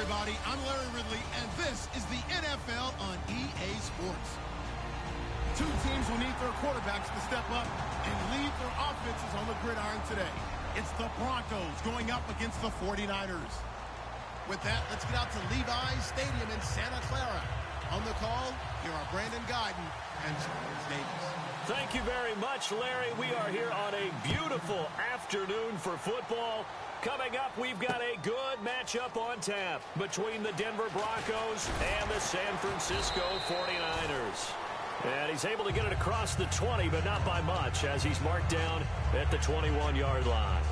everybody. I'm Larry Ridley, and this is the NFL on EA Sports. Two teams will need their quarterbacks to step up and lead their offenses on the gridiron today. It's the Broncos going up against the 49ers. With that, let's get out to Levi's Stadium in Santa Clara. On the call, here are Brandon Guyton and Charles Davis. Thank you very much, Larry. We are here on a beautiful afternoon for football. Coming up, we've got a good matchup on tap between the Denver Broncos and the San Francisco 49ers. And he's able to get it across the 20, but not by much, as he's marked down at the 21-yard line.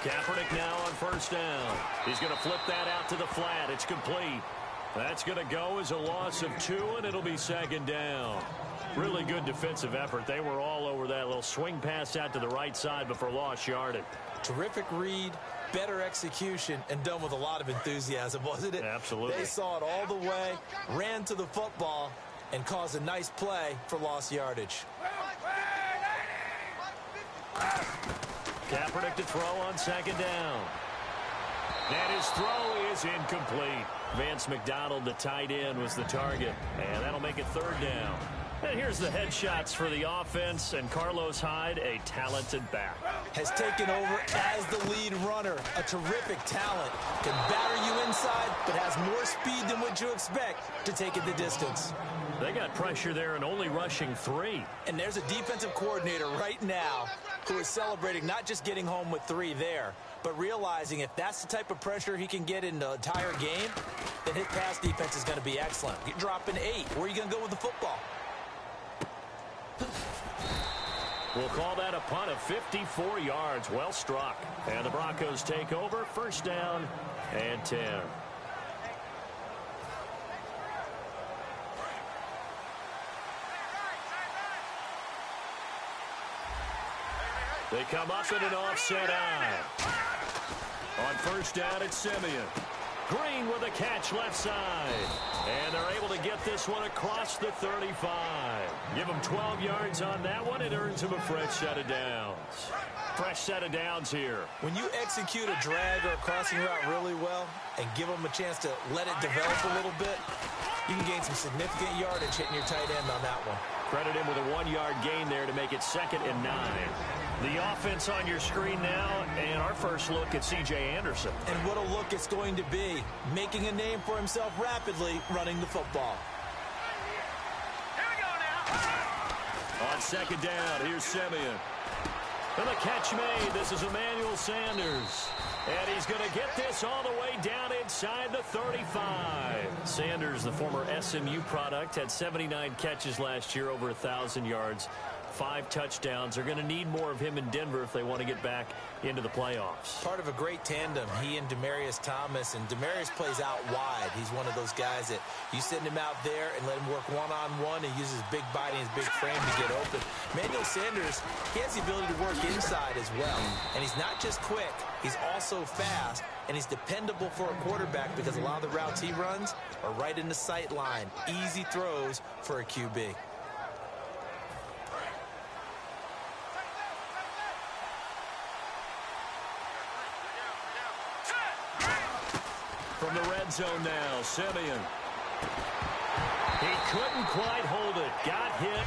Kaepernick now on first down. He's going to flip that out to the flat. It's complete. That's going to go as a loss of 2, and it'll be second down. Really good defensive effort. They were all over that little swing pass out to the right side, but for lost yardage. Terrific read, better execution, and done with a lot of enthusiasm, wasn't it? Absolutely. They saw it all the way, ran to the football, and caused a nice play for lost yardage. Kaepernick to throw on second down. And his throw is incomplete. Vance McDonald, the tight end, was the target. And that'll make it third down. And here's the headshots for the offense. And Carlos Hyde, a talented back. Has taken over as the lead runner. A terrific talent. Can batter you inside, but has more speed than what you expect to take it the distance. They got pressure there and only rushing 3. And there's a defensive coordinator right now who is celebrating not just getting home with 3 there, but realizing if that's the type of pressure he can get in the entire game, then his pass defense is going to be excellent. You're dropping 8. Where are you going to go with the football? We'll call that a punt of 54 yards. Well struck. And the Broncos take over. First down and 10. They come up in an offset eye. On first down, it's Simeon. Green with a catch left side. And they're able to get this one across the 35. Give them 12 yards on that one. It earns them a fresh set of downs. Fresh set of downs here. When you execute a drag or a crossing route really well and give them a chance to let it develop a little bit, you can gain some significant yardage hitting your tight end on that one. Credit him with a 1-yard gain there to make it 2nd and 9. The offense on your screen now, and our first look at C.J. Anderson. And what a look it's going to be, making a name for himself rapidly running the football. Here we go now. On second down, here's Simeon. And the catch made. This is Emmanuel Sanders. And he's going to get this all the way down inside the 35. Sanders, the former SMU product, had 79 catches last year, over 1,000 yards. 5 touchdowns. They're going to need more of him in Denver if they want to get back into the playoffs. Part of a great tandem, he and Demaryius Thomas, and Demaryius plays out wide. He's one of those guys that you send him out there and let him work one-on-one and use his big body and his big frame to get open. Emmanuel Sanders, he has the ability to work inside as well. And he's not just quick, he's also fast, and he's dependable for a quarterback because a lot of the routes he runs are right in the sight line. Easy throws for a QB. From the red zone now, Simeon. He couldn't quite hold it. Got hit.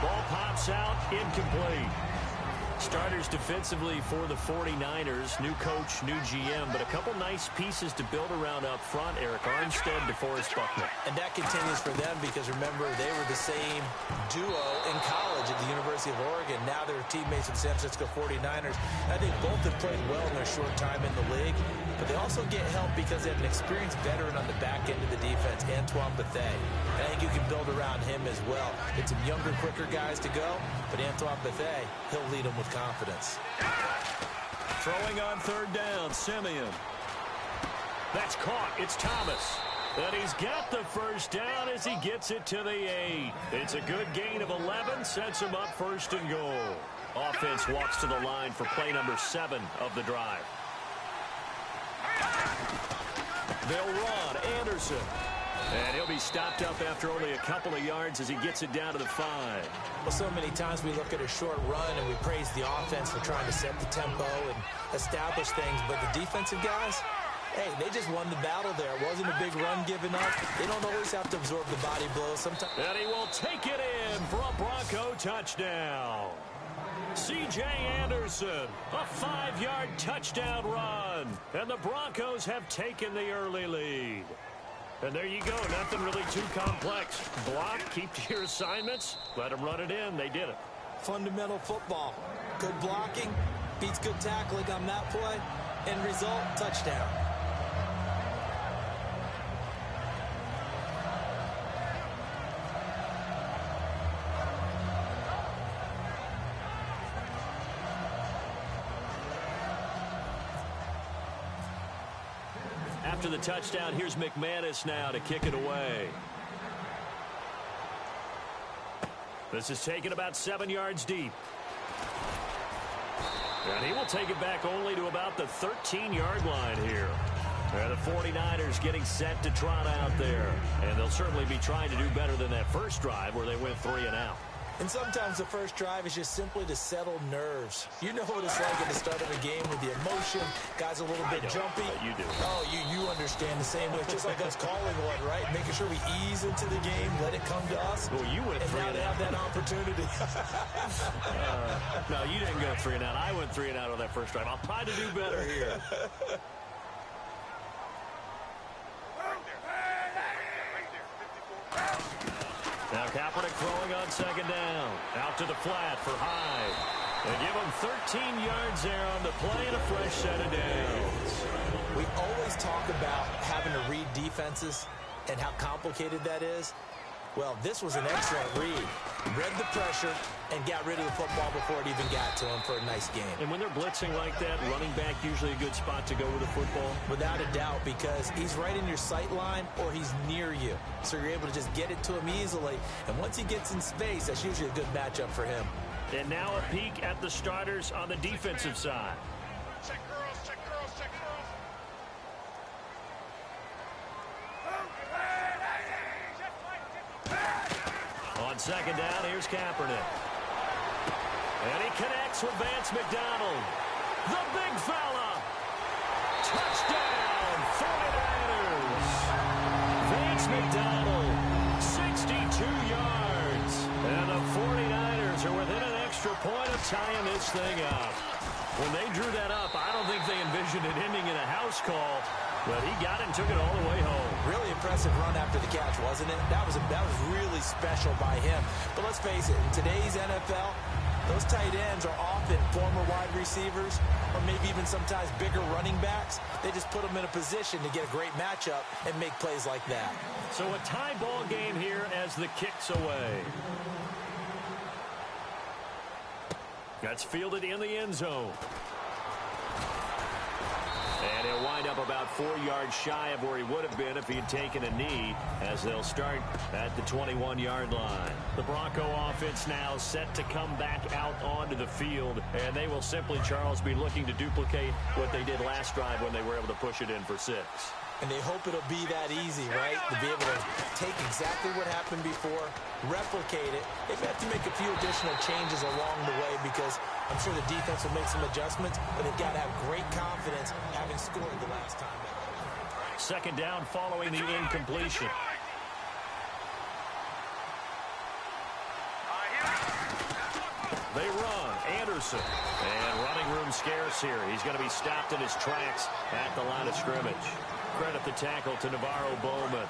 Ball pops out, incomplete. Starters defensively for the 49ers. New coach, new GM, but a couple nice pieces to build around up front. Eric Armstead, DeForest Buckner. And that continues for them because, remember, they were the same duo in college at the University of Oregon. Now they're teammates with the San Francisco 49ers. I think both have played well in their short time in the league, but they also get help because they have an experienced veteran on the back end of the defense, Antoine Bethea. And I think you can build around him as well. Get some younger, quicker guys to go, but Antoine Bethea, he'll lead them with confidence. Throwing on third down, Simeon. That's caught. It's Thomas. And he's got the first down as he gets it to the 8. It's a good gain of 11, sets him up first and goal. Offense walks to the line for play number 7 of the drive. They'll run. Anderson. And he'll be stopped up after only a couple of yards as he gets it down to the 5. Well, so many times we look at a short run and we praise the offense for trying to set the tempo and establish things, but the defensive guys, hey, they just won the battle there. It wasn't a big run given up. They don't always have to absorb the body blows. Sometimes. And he will take it in for a Bronco touchdown. C.J. Anderson, a 5-yard touchdown run. And the Broncos have taken the early lead. And there you go. Nothing really too complex. Block, keep to your assignments, let them run it in. They did it. Fundamental football. Good blocking beats good tackling on that play. End result, touchdown. After the touchdown, here's McManus now to kick it away. This is taken about 7 yards deep. And he will take it back only to about the 13-yard line here. And the 49ers getting set to trot out there. And they'll certainly be trying to do better than that first drive where they went 3 and out. And sometimes the first drive is just simply to settle nerves. You know what it's like at the start of a game with the emotion. Guys a little bit jumpy. You do. Oh, you understand the same way. Just like us calling one, right? Making sure we ease into the game, let it come to us. Well, you went 3 and out. And now they have that opportunity. No, you didn't go 3 and out. I went 3 and out on that first drive. I'll try to do better here. Now Kaepernick throwing on second down. Out to the flat for Hyde. They give him 13 yards there on the play and a fresh set of downs. We always talk about having to read defenses and how complicated that is. Well, this was an excellent read. Read the pressure and got rid of the football before it even got to him for a nice game. And when they're blitzing like that, running back usually a good spot to go with the football? Without a doubt, because he's right in your sight line or he's near you. So you're able to just get it to him easily. And once he gets in space, that's usually a good matchup for him. And now a peek at the starters on the defensive side. Check girls, check girls, check girls. On second down, here's Kaepernick. And he connects with Vance McDonald. The big fella. Touchdown, 49ers. Vance McDonald, 62 yards. And the 49ers are within an extra point of tying this thing up. When they drew that up, I don't think they envisioned it ending in a house call. But he got it and took it all the way home. Really impressive run after the catch, wasn't it? That was really special by him. But let's face it, in today's NFL, those tight ends are often former wide receivers or maybe even sometimes bigger running backs. They just put them in a position to get a great matchup and make plays like that. So a tie ball game here as the kick's away. That's fielded in the end zone. And he'll wind up about 4 yards shy of where he would have been if he had taken a knee, as they'll start at the 21-yard line. The Bronco offense now set to come back out onto the field, and they will simply, Charles, be looking to duplicate what they did last drive when they were able to push it in for 6. And they hope it'll be that easy, right? To be able to take exactly what happened before, replicate it. They may have to make a few additional changes along the way because I'm sure the defense will make some adjustments, but they've got to have great confidence having scored the last time. Second down following the incompletion. They run. Anderson. And running room scarce here. He's going to be stopped in his tracks at the line of scrimmage. Credit the tackle to Navarro Bowman.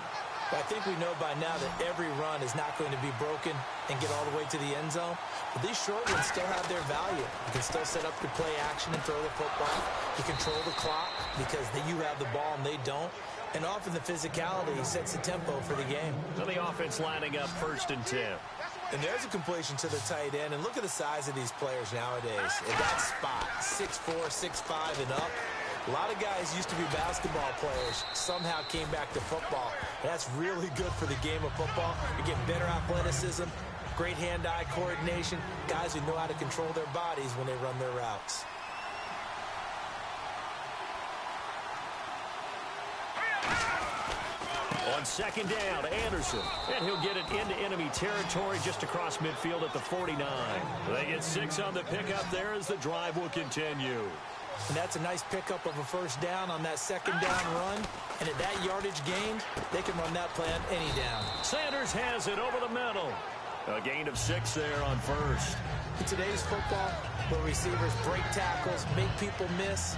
I think we know by now that every run is not going to be broken and get all the way to the end zone. But these short ones still have their value. You can still set up your play action and throw the football. You control the clock because you have the ball and they don't. And often the physicality sets the tempo for the game. So the offense lining up 1st and 10. And there's a completion to the tight end. And look at the size of these players nowadays. In that spot, 6'4", 6'5", and up. A lot of guys used to be basketball players, somehow came back to football. That's really good for the game of football. You get better athleticism, great hand-eye coordination, guys who know how to control their bodies when they run their routes. On On second down, Anderson. And he'll get it into enemy territory just across midfield at the 49. They get 6 on the pickup there as the drive will continue. And that's a nice pickup of a first down on that second down run. And at that yardage gain, they can run that play on any down. Sanders has it over the middle. A gain of 6 there on first. In today's football, where receivers break tackles, make people miss,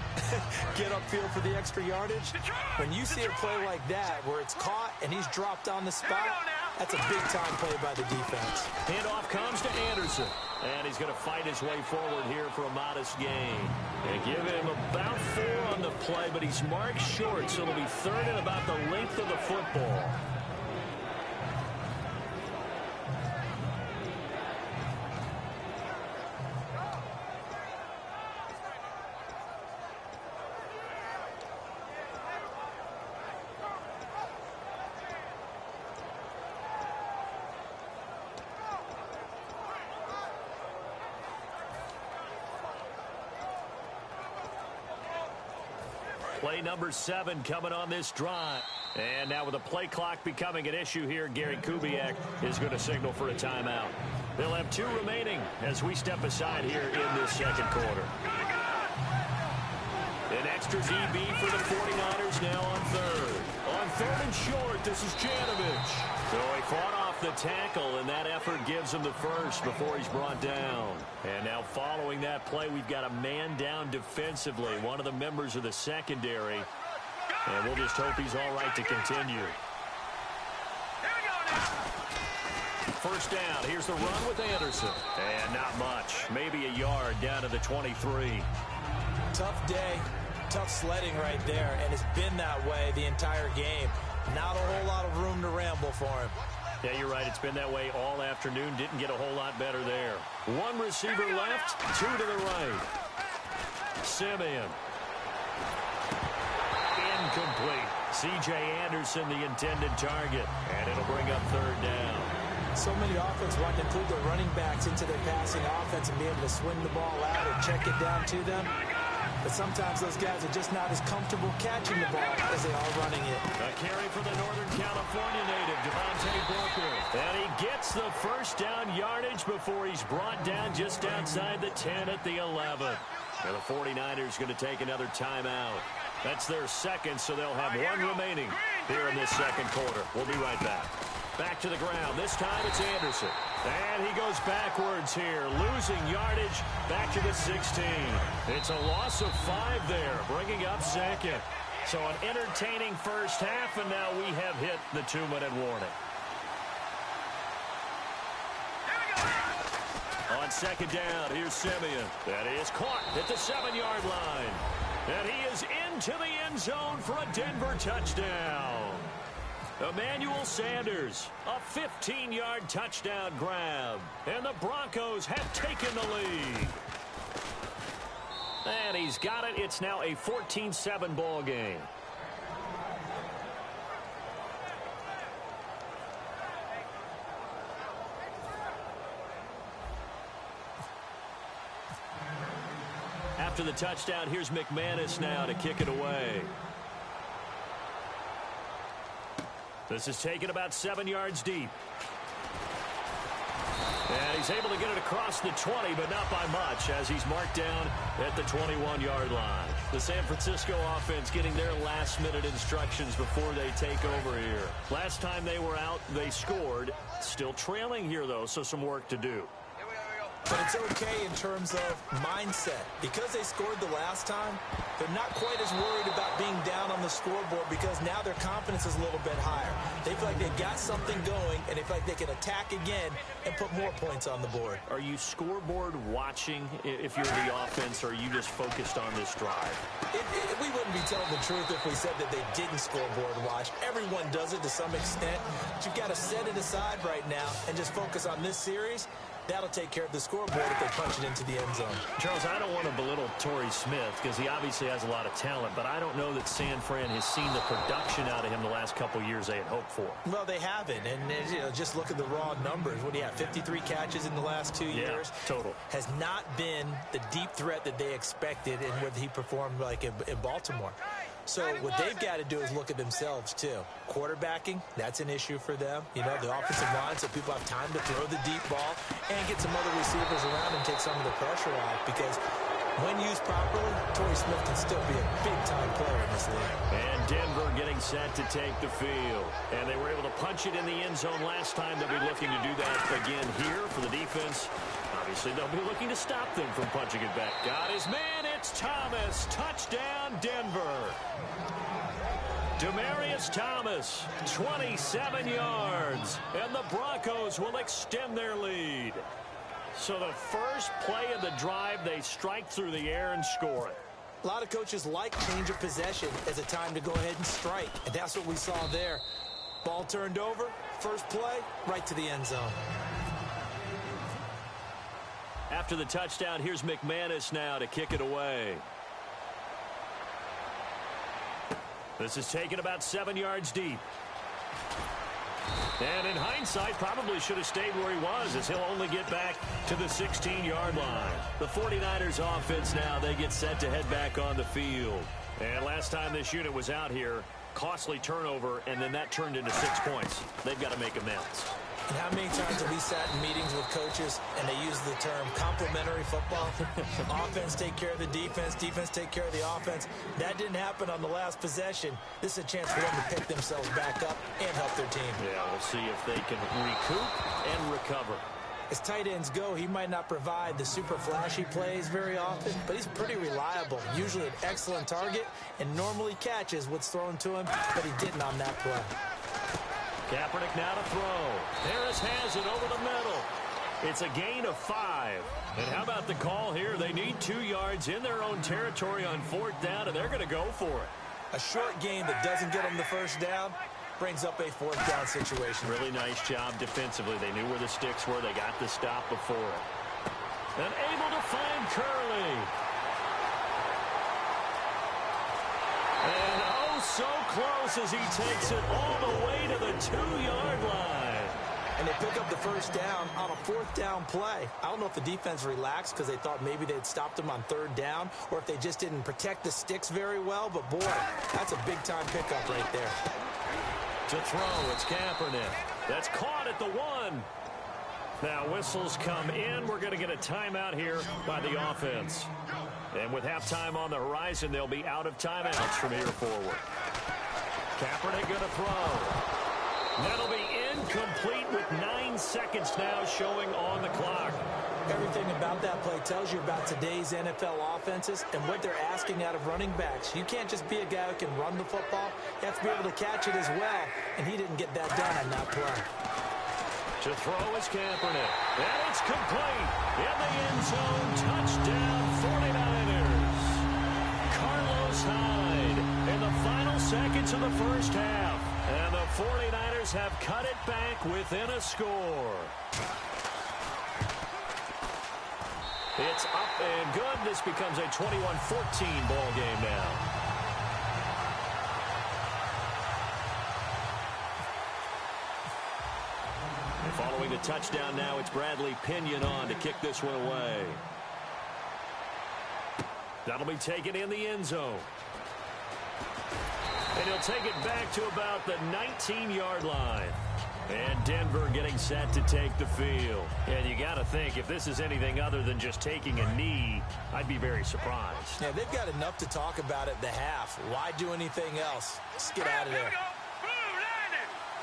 get upfield for the extra yardage, when you see a play like that where it's caught and he's dropped on the spot, that's a big-time play by the defense. Handoff comes to Anderson. And he's going to fight his way forward here for a modest gain. They give him about 4 on the play, but he's marked short, so it'll be third and about the length of the football. Play number 7 coming on this drive. And now with the play clock becoming an issue here, Gary Kubiak is going to signal for a timeout. They'll have 2 remaining as we step aside here in this second quarter. An extras EB for the 49ers now on third. On third and short, this is Janovich. So he fought off the tackle, and that effort gives him the first before he's brought down. And now following that play, we've got a man down defensively, one of the members of the secondary. And we'll just hope he's all right to continue. First down, here's the run with Anderson. And not much, maybe a yard down to the 23. Tough day, tough sledding right there, and it's been that way the entire game. Not a whole lot of room to ramble for him. Yeah, you're right. It's been that way all afternoon. Didn't get a whole lot better there. 1 receiver left, 2 to the right. Simeon. Incomplete. C.J. Anderson, the intended target. And it'll bring up third down. So many offenses want to include their running backs into their passing offense and be able to swing the ball out or check it down to them. But sometimes those guys are just not as comfortable catching the ball as they are running it. A carry for the Northern California native, Devontae Booker. And he gets the first down yardage before he's brought down just outside the 10 at the 11. And the 49ers going to take another timeout. That's their second, so they'll have 1 remaining here in this second quarter. We'll be right back. Back to the ground. This time it's Anderson. And he goes backwards here, losing yardage back to the 16. It's a loss of 5 there, bringing up second. So an entertaining first half, and now we have hit the 2-minute warning. On second down, here's Simeon. That is caught at the 7-yard line. And he is into the end zone for a Denver touchdown. Emmanuel Sanders, a 15-yard touchdown grab. And the Broncos have taken the lead. And he's got it. It's now a 14-7 ball game. After the touchdown, here's McManus now to kick it away. This is taken about 7 yards deep. And he's able to get it across the 20, but not by much, as he's marked down at the 21-yard line. The San Francisco offense getting their last-minute instructions before they take over here. Last time they were out, they scored. Still trailing here, though, so some work to do. But it's okay in terms of mindset. Because they scored the last time, they're not quite as worried about being down on the scoreboard because now their confidence is a little bit higher. They feel like they've got something going, and they feel like they can attack again and put more points on the board. Are you scoreboard watching if you're the offense, or are you just focused on this drive? We wouldn't be telling the truth if we said that they didn't scoreboard watch. Everyone does it to some extent. But you've got to set it aside right now and just focus on this series. That'll take care of the scoreboard if they punch it into the end zone. Charles, I don't want to belittle Torrey Smith because he obviously has a lot of talent, but I don't know that San Fran has seen the production out of him the last couple of years they had hoped for. Well, they haven't, and just look at the raw numbers. What do you have, 53 catches in the last 2 years? Total. Has not been the deep threat that they expected and what he performed like in Baltimore. So what they've got to do is look at themselves, too. Quarterbacking, that's an issue for them. You know, the offensive line, so people have time to throw the deep ball and get some other receivers around and take some of the pressure off, because when used properly, Torrey Smith can still be a big-time player in this league. And Denver getting set to take the field. And they were able to punch it in the end zone last time. They'll be looking to do that again here for the defense. Obviously, they'll be looking to stop them from punching it back. Got his man. It's Thomas. Touchdown, Denver. Demaryius Thomas, 27 yards. And the Broncos will extend their lead. So the first play of the drive, they strike through the air and score it. A lot of coaches like change of possession as a time to go ahead and strike. And that's what we saw there. Ball turned over, first play, right to the end zone. After the touchdown, here's McManus now to kick it away. This is taken about 7 yards deep. And in hindsight, probably should have stayed where he was, as he'll only get back to the 16-yard line. The 49ers offense now, they get set to head back on the field. And last time this unit was out here, costly turnover, and then that turned into 6 points. They've got to make amends. And how many times have we sat in meetings with coaches and they use the term complementary football? Offense take care of the defense, defense take care of the offense. That didn't happen on the last possession. This is a chance for them to pick themselves back up and help their team. Yeah, we'll see if they can recoup and recover. As tight ends go, he might not provide the super flashy plays very often, but he's pretty reliable, usually an excellent target, and normally catches what's thrown to him, but he didn't on that play. Kaepernick now to throw. Harris has it over the middle. It's a gain of 5. And how about the call here? They need 2 yards in their own territory on 4th down, and they're going to go for it. A short gain that doesn't get them the first down brings up a 4th down situation. Really nice job defensively. They knew where the sticks were. They got the stop before it. And able to find Curley. And oh, so close as he takes it all the way to the 2-yard line. And they pick up the first down on a 4th down play. I don't know if the defense relaxed because they thought maybe they'd stopped them on 3rd down, or if they just didn't protect the sticks very well. But, boy, that's a big-time pickup right there. To throw, it's Kaepernick. That's caught at the 1. Now whistles come in. We're going to get a timeout here by the offense. And with halftime on the horizon, they'll be out of timeouts from here forward. Kaepernick going to throw. That'll be incomplete with 9 seconds now showing on the clock. Everything about that play tells you about today's NFL offenses and what they're asking out of running backs. You can't just be a guy who can run the football. You have to be able to catch it as well, and he didn't get that done on that play. To throw is Kaepernick. And it's complete. In the end zone, touchdown 49ers. Carlos Hyde in the final seconds of the first half. And the 49ers have cut it back within a score. It's up and good. This becomes a 21-14 ball game now. And following the touchdown now, it's Bradley Pinion on to kick this one away. That'll be taken in the end zone. And he'll take it back to about the 19-yard line. And Denver getting set to take the field. And you got to think, if this is anything other than just taking a knee, I'd be very surprised. Yeah, they've got enough to talk about at the half. Why do anything else? Let's get out of there.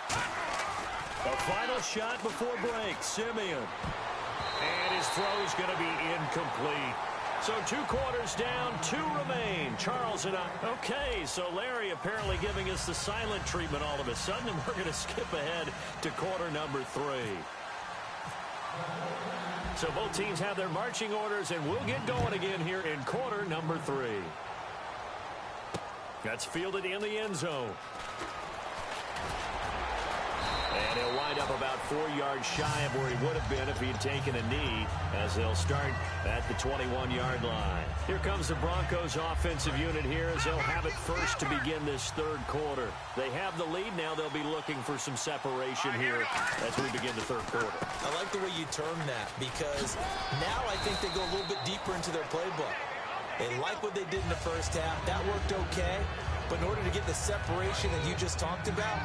A final shot before break, Simeon. And his throw's going to be incomplete. So 2 quarters down, 2 remain. Charles and I. Okay, so Larry apparently giving us the silent treatment all of a sudden, and we're going to skip ahead to quarter number 3. So both teams have their marching orders, and we'll get going again here in quarter number 3. That's fielded in the end zone. And he'll wind up about 4 yards shy of where he would have been if he had taken a knee, as they'll start at the 21-yard line. Here comes the Broncos offensive unit here as they'll have it first to begin this 3rd quarter. They have the lead now. They'll be looking for some separation here as we begin the 3rd quarter. I like the way you term that, because now I think they go a little bit deeper into their playbook. They like what they did in the first half. That worked okay. But in order to get the separation that you just talked about,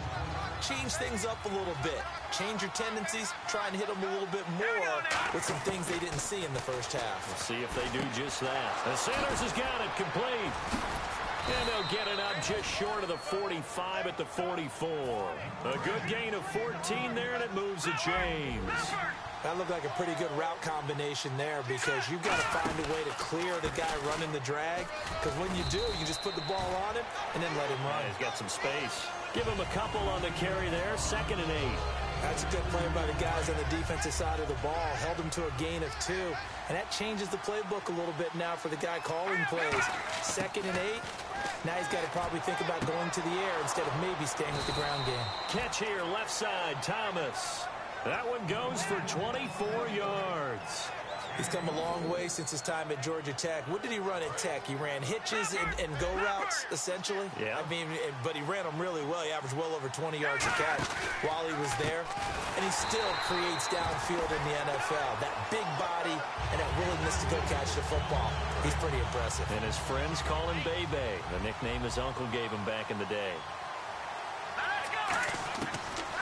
change things up a little bit. Change your tendencies, try and hit them a little bit more with some things they didn't see in the first half. We'll see if they do just that. And Sanders has got it complete. And they'll get it up just short of the 45 at the 44. A good gain of 14 there, and it moves to James. That looked like a pretty good route combination there because you've got to find a way to clear the guy running the drag. Because when you do, you just put the ball on him and then let him run. Yeah, he's got some space. Give him a couple on the carry there. 2nd and 8. That's a good play by the guys on the defensive side of the ball. Held him to a gain of 2. And that changes the playbook a little bit now for the guy calling plays. 2nd and 8. Now he's got to probably think about going to the air instead of maybe staying with the ground game. Catch here, left side, Thomas. That one goes for 24 yards. He's come a long way since his time at Georgia Tech. What did he run at Tech? He ran hitches and go routes, essentially. Yeah. I mean, but he ran them really well. He averaged well over 20 yards a catch while he was there. And he still creates downfield in the NFL. That big body and that willingness to go catch the football. He's pretty impressive. And his friends call him Bebe, the nickname his uncle gave him back in the day.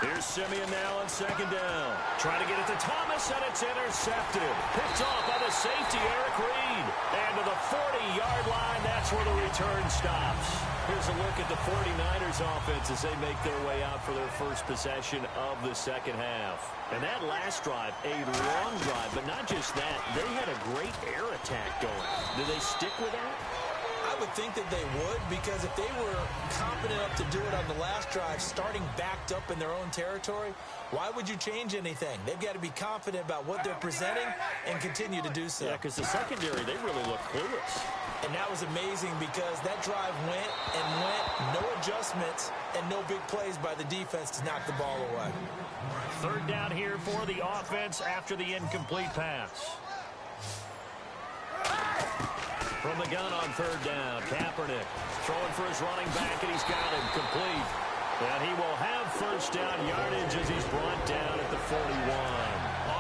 Here's Simeon now on 2nd down. Trying to get it to Thomas, and it's intercepted. Picked off by the safety, Eric Reed. And to the 40-yard line, that's where the return stops. Here's a look at the 49ers offense as they make their way out for their first possession of the second half. And that last drive, a long drive, but not just that. They had a great air attack going. Do they stick with that? I would think that they would, because if they were competent enough to do it on the last drive, starting backed up in their own territory, why would you change anything? They've got to be confident about what they're presenting and continue to do so. Yeah, because the secondary, they really look clueless. And that was amazing because that drive went and went, no adjustments and no big plays by the defense to knock the ball away. 3rd down here for the offense after the incomplete pass. From the gun on 3rd down, Kaepernick throwing for his running back, and he's got him complete. And he will have 1st down yardage as he's brought down at the 41.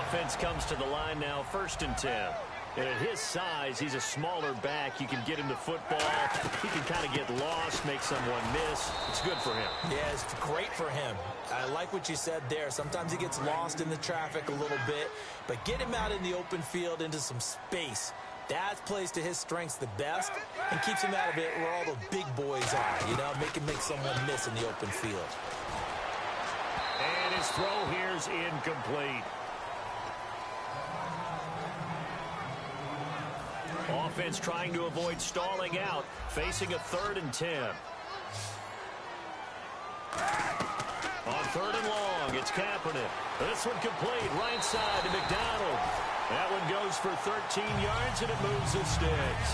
Offense comes to the line now, 1st and 10. And at his size, he's a smaller back. You can get him to football. He can kind of get lost, make someone miss. It's good for him. Yeah, it's great for him. I like what you said there. Sometimes he gets lost in the traffic a little bit, but get him out in the open field into some space. That plays to his strengths the best and keeps him out of it where all the big boys are, you know, make someone miss in the open field. And his throw here's incomplete. Offense trying to avoid stalling out, facing a 3rd and 10. On 3rd and long, it's Kaepernick. This one complete, right side to McDonald. That one goes for 13 yards, and it moves the sticks.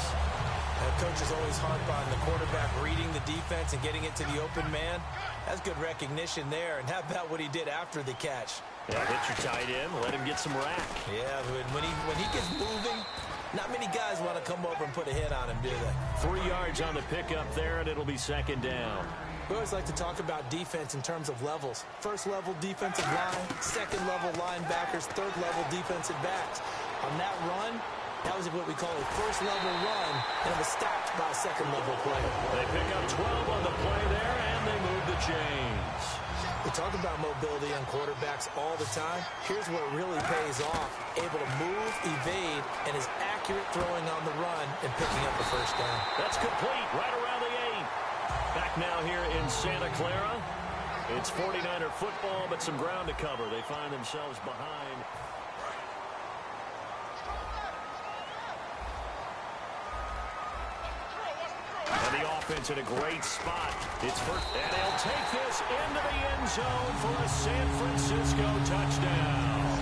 Coach is always harp on the quarterback reading the defense and getting it to the open man. That's good recognition there. And how about what he did after the catch? Yeah, hit your tight end, let him get some rack. Yeah, when he gets moving, not many guys want to come over and put a hit on him, do they? 3 yards on the pickup there, and it'll be 2nd down. We always like to talk about defense in terms of levels. 1st level defensive line, 2nd level linebackers, 3rd level defensive backs. On that run, that was what we call a 1st level run, and it was stopped by a 2nd level player. They pick up 12 on the play there, and they move the chains. We talk about mobility on quarterbacks all the time. Here's what really pays off. Able to move, evade, and is accurate throwing on the run and picking up the 1st down. That's complete right around the 8. Back now here in Santa Clara. It's 49er football, but some ground to cover. They find themselves behind. And the offense in a great spot. It's first, and they'll take this into the end zone for a San Francisco touchdown.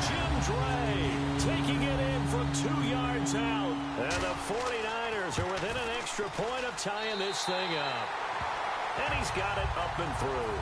Jim Dre taking it in from 2 yards out. And the 49ers are within an extra point of tying this thing up. And he's got it up and through.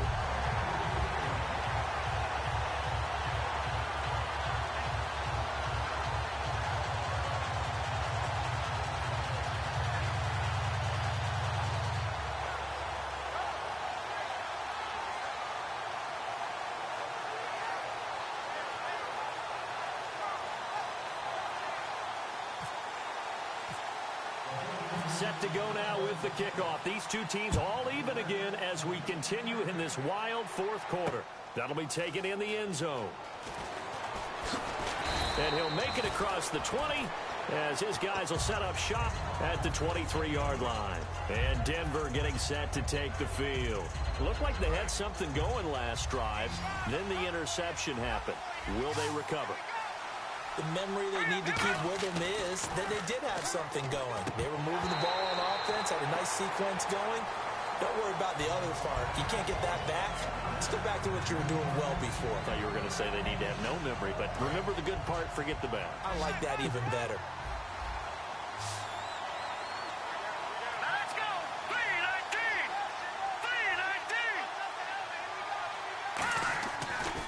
set to go now with the kickoff. These two teams all even again as we continue in this wild fourth quarter. That'll be taken in the end zone. And he'll make it across the 20 as his guys will set up shop at the 23-yard line. And Denver getting set to take the field. Looked like they had something going last drive. Then the interception happened. Will they recover? The memory they need to keep with them is that they did have something going. They were moving the ball on offense, had a nice sequence going. Don't worry about the other part. You can't get that back. Let's go back to what you were doing well before. I thought you were going to say they need to have no memory, but remember the good part, forget the bad. I like that even better. Let's go. 3-19.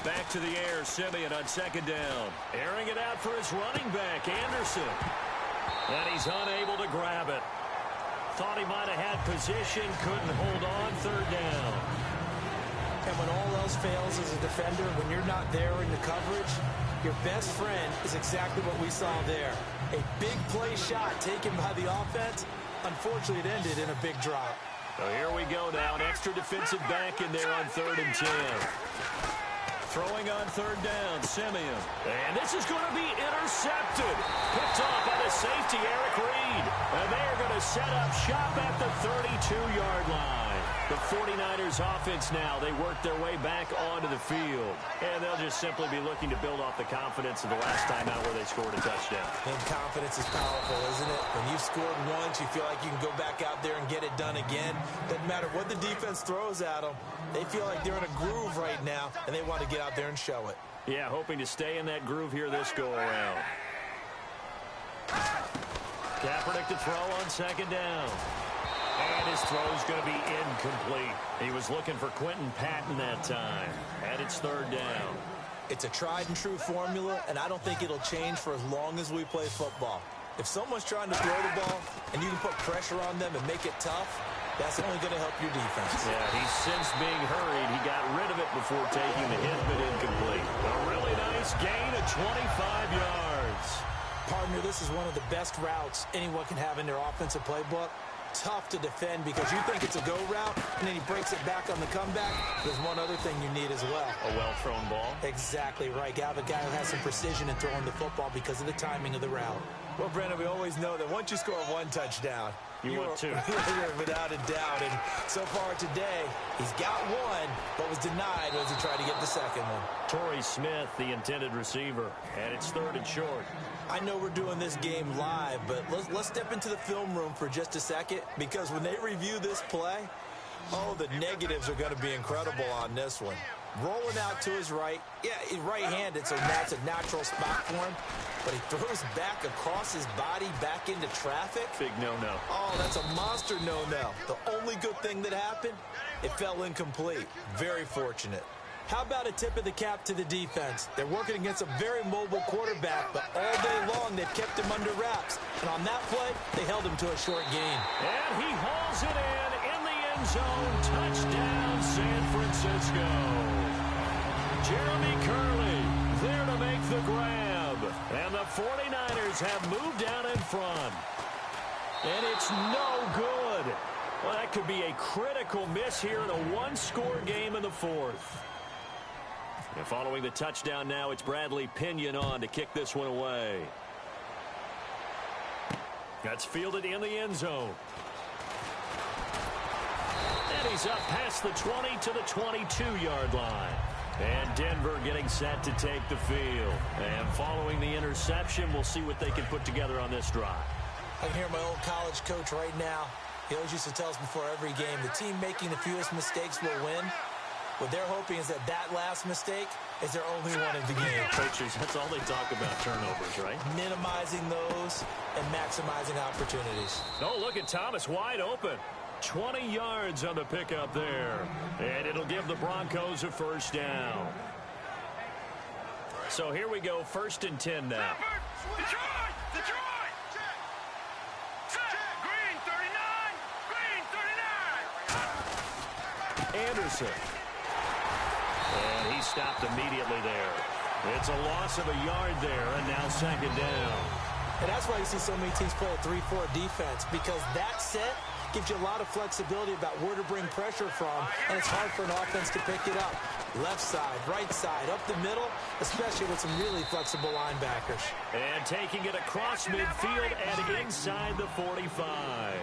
Back to the air, Simeon on second down. Airing it out for his running back, Anderson. And he's unable to grab it. Thought he might have had position, couldn't hold on, third down. And when all else fails as a defender, when you're not there in the coverage, your best friend is exactly what we saw there. A big play shot taken by the offense. Unfortunately, it ended in a big drop. So here we go now, an extra defensive back in there on 3rd and 10. Throwing on 3rd down, Simeon. And this is going to be intercepted. Picked off by the safety, Eric Reed. And they are going to set up shop at the 32-yard line. The 49ers offense now, they work their way back onto the field. And they'll just simply be looking to build off the confidence of the last time out where they scored a touchdown. And confidence is powerful, isn't it? When you've scored once, you feel like you can go back out there and get it done again. Doesn't matter what the defense throws at them. They feel like they're in a groove right now, and they want to get out there and show it. Yeah, hoping to stay in that groove here this go-around. Kaepernick to throw on 2nd down. And his throw's going to be incomplete. He was looking for Quentin Patton that time. And it's 3rd down. It's a tried-and-true formula, and I don't think it'll change for as long as we play football. If someone's trying to throw the ball, and you can put pressure on them and make it tough, that's only going to help your defense. Yeah, he's since being hurried. He got rid of it before taking the hit, but incomplete. A really nice gain of 25 yards. Partner, this is one of the best routes anyone can have in their offensive playbook. Tough to defend because you think it's a go route, and then he breaks it back on the comeback. There's one other thing you need as well. A well-thrown ball? Exactly right. You have a guy who has some precision in throwing the football because of the timing of the route. Well, Brandon, we always know that once you score one touchdown, you want two. Without a doubt. And so far today, he's got one, but was denied as he tried to get the second one. Torrey Smith, the intended receiver, and it's 3rd and short. I know we're doing this game live, but let's step into the film room for just a second, because when they review this play, oh, the negatives are going to be incredible on this one. Rolling out to his right. Yeah, he's right-handed, so that's a natural spot for him. But he throws back across his body back into traffic. Big no-no. Oh, that's a monster no-no. The only good thing that happened, it fell incomplete. Very fortunate. How about a tip of the cap to the defense? They're working against a very mobile quarterback, but all day long they've kept him under wraps. And on that play, they held him to a short gain. And he hauls it in the end zone. Touchdown, San Francisco. Jeremy Curley there to make the grab. And the 49ers have moved out in front. And it's no good. Well, that could be a critical miss here in a one-score game in the 4th. And following the touchdown now, it's Bradley Pinion on to kick this one away. That's fielded in the end zone. And he's up past the 20 to the 22-yard line. And Denver getting set to take the field. And following the interception, we'll see what they can put together on this drive. I can hear my old college coach right now. He always used to tell us before every game, the team making the fewest mistakes will win. What they're hoping is that last mistake is their only one of the game. Coaches, that's all they talk about, turnovers, right? Minimizing those and maximizing opportunities. Oh, look at Thomas wide open. 20 yards on the pickup there. And it'll give the Broncos a 1st down. So here we go, 1st and 10 now. Detroit! Detroit! Set! Green 39! Green 39! Anderson. And he stopped immediately there. It's a loss of a yard there, and now 2nd down. And that's why you see so many teams play a 3-4 defense, because that set gives you a lot of flexibility about where to bring pressure from, and it's hard for an offense to pick it up. Left side, right side, up the middle, especially with some really flexible linebackers. And taking it across midfield and inside the 45.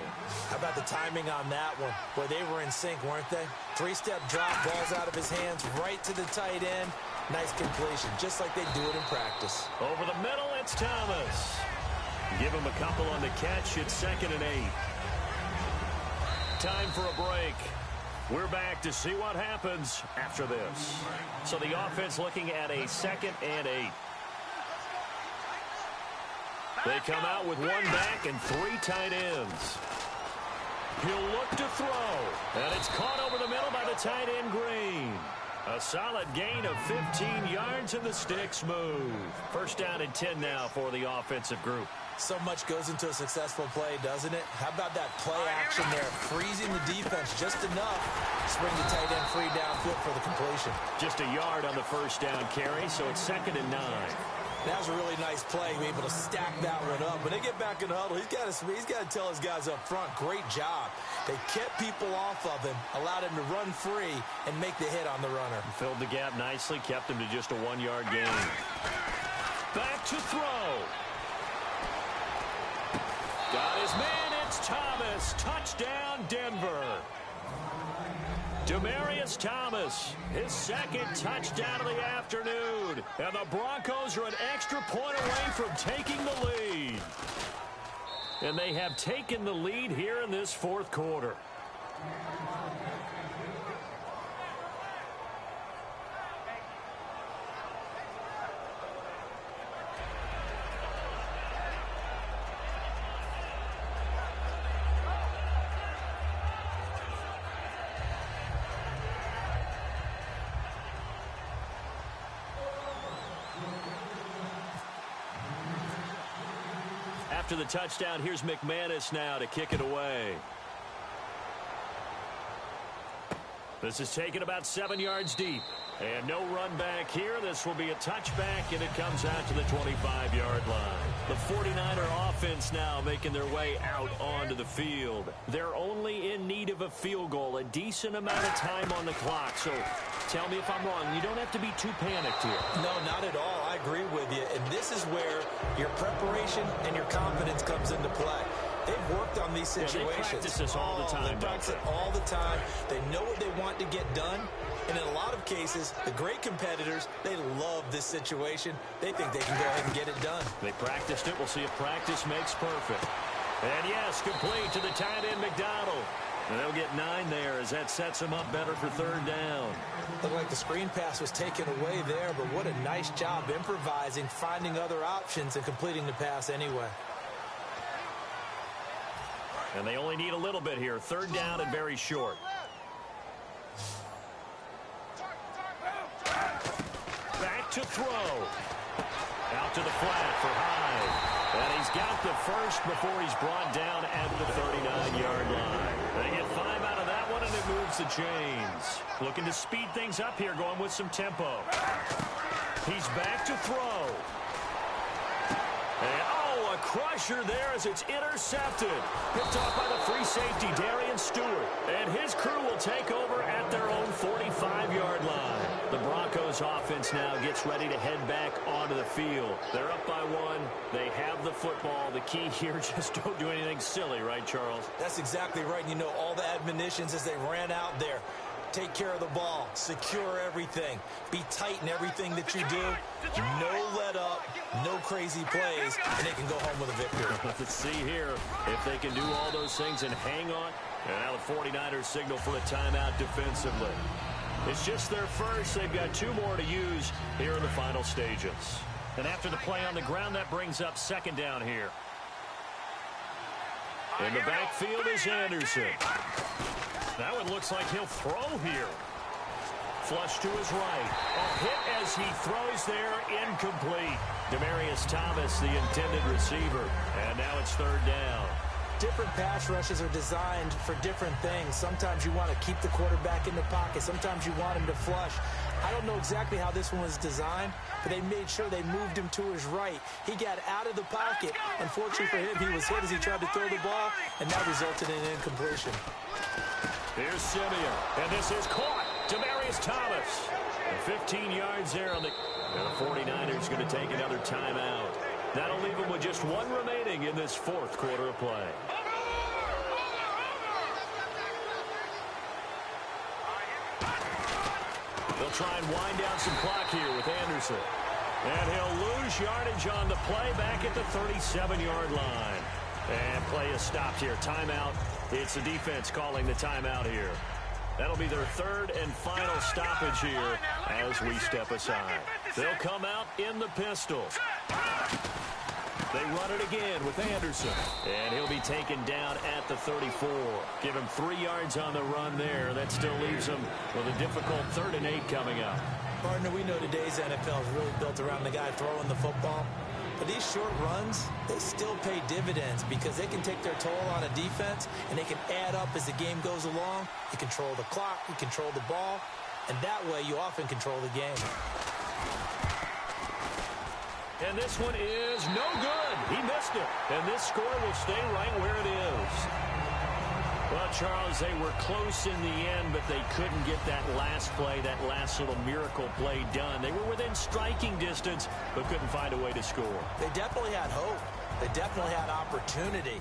How about the timing on that one? Boy, they were in sync, weren't they? Three-step drop, balls out of his hands, right to the tight end. Nice completion, just like they do it in practice. Over the middle, it's Thomas. Give him a couple on the catch. It's 2nd and 8. Time for a break. We're back to see what happens after this. So the offense looking at a 2nd and 8. They come out with one back and 3 tight ends. He'll look to throw. And it's caught over the middle by the tight end, Green. A solid gain of 15 yards, and the sticks move. 1st down and 10 now for the offensive group. So much goes into a successful play, doesn't it? How about that play action there? Freezing the defense just enough to spring the tight end free downfield for the completion. Just a yard on the 1st down carry, so it's 2nd and 9. That was a really nice play, be able to stack that one up. When they get back in the huddle, he's got to tell his guys up front, great job. They kept people off of him, allowed him to run free, and make the hit on the runner. Filled the gap nicely, kept him to just a 1-yard gain. Back to throw. Got his man, it's Thomas. Touchdown, Denver. Demaryius Thomas, his 2nd touchdown of the afternoon. And the Broncos are an extra point away from taking the lead. And they have taken the lead here in this 4th quarter. After the touchdown, here's McManus now to kick it away. This is taken about 7 yards deep. And no run back here. This will be a touchback, and it comes out to the 25-yard line. The 49er offense now making their way out onto the field. They're only in need of a field goal, a decent amount of time on the clock. So tell me if I'm wrong. You don't have to be too panicked here. No, not at all. I agree with you. And this is where your preparation and your confidence comes into play. They've worked on these situations. Yeah, they practice this all the time. They practice it all the time. They know what they want to get done. And in a lot of cases, the great competitors, they love this situation. They think they can go ahead and get it done. They practiced it. We'll see if practice makes perfect. And yes, complete to the tight end, McDonald. And they'll get 9 there as that sets them up better for 3rd down. Looked like the screen pass was taken away there, but what a nice job improvising, finding other options, and completing the pass anyway. And they only need a little bit here. 3rd down and very short. Back to throw. Out to the flat for Hyde. And he's got the first before he's brought down at the 39-yard line. They get 5 out of that one, and it moves the chains. Looking to speed things up here, going with some tempo. He's back to throw. And, a crusher there as it's intercepted. Picked off by the free safety, Darian Stewart. And his crew will take over at their own 45-yard line. The Broncos offense now gets ready to head back onto the field. They're up by 1. They have the football. The key here, just don't do anything silly, right, Charles? That's exactly right. You know, all the admonitions as they ran out there. Take care of the ball. Secure everything. Be tight in everything that you do. No let up. No crazy plays. And they can go home with a victory. Let's see here if they can do all those things and hang on. And now the 49ers signal for a timeout defensively. It's just their first. They've got 2 more to use here in the final stages. And after the play on the ground, that brings up 2nd down here. In the backfield is Anderson. That one looks like he'll throw here. Flush to his right. A hit as he throws there, incomplete. Demaryius Thomas, the intended receiver. And now it's 3rd down. Different pass rushes are designed for different things. Sometimes you want to keep the quarterback in the pocket. Sometimes you want him to flush. I don't know exactly how this one was designed, but they made sure they moved him to his right. He got out of the pocket. Unfortunately for him, he was hit as he tried to throw the ball, and that resulted in an incompletion. Here's Simeon, and this is caught. Demaryius Thomas. 15 yards there on the 49ers going to take another timeout. That'll leave them with just one remaining in this fourth quarter of play. They'll try and wind down some clock here with Anderson. And he'll lose yardage on the play back at the 37-yard line. And play is stopped here. Timeout. It's the defense calling the timeout here. That'll be their third and final stoppage here as we step aside. They'll come out in the pistol. They run it again with Anderson. And he'll be taken down at the 34. Give him 3 yards on the run there. That still leaves him with a difficult 3rd and 8 coming up. Partner, we know today's NFL is really built around the guy throwing the football. But these short runs, they still pay dividends because they can take their toll on a defense and they can add up as the game goes along. You control the clock, you control the ball, and that way you often control the game. And this one is no good. He missed it. And this score will stay right where it is. Well, Charles, they were close in the end, but they couldn't get that last play, that last little miracle play done. They were within striking distance, but couldn't find a way to score. They definitely had hope. They definitely had opportunity.